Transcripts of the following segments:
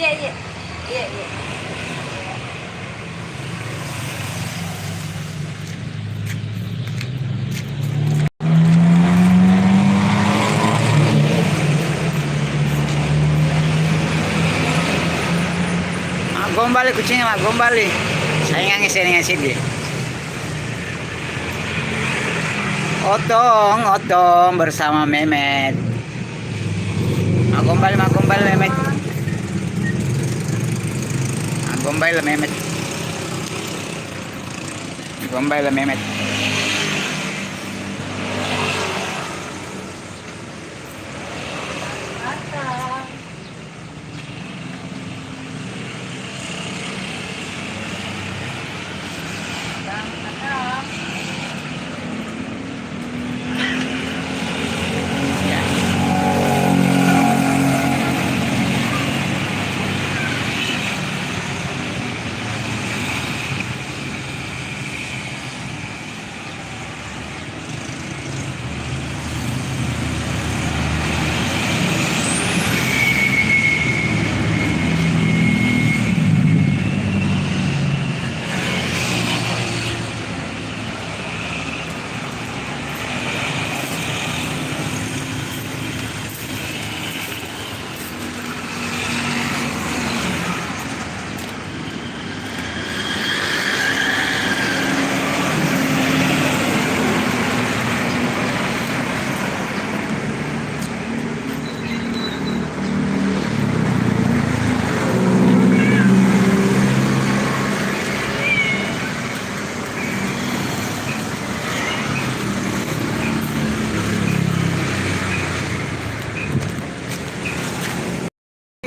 Iya, iya. Iya, iya. Gombali kucingnya mak gombali. Saya nggak ngisi sini. Otong bersama Memet. Mak gombali Memet. Gombali lah Memet. Gombali lah Memet. Matang. Matang.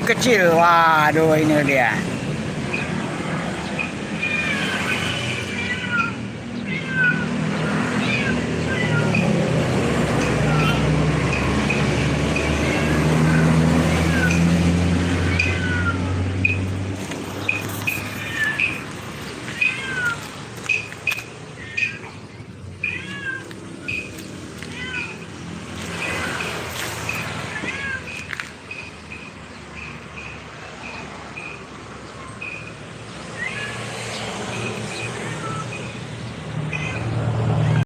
Kecil, waduh ini dia.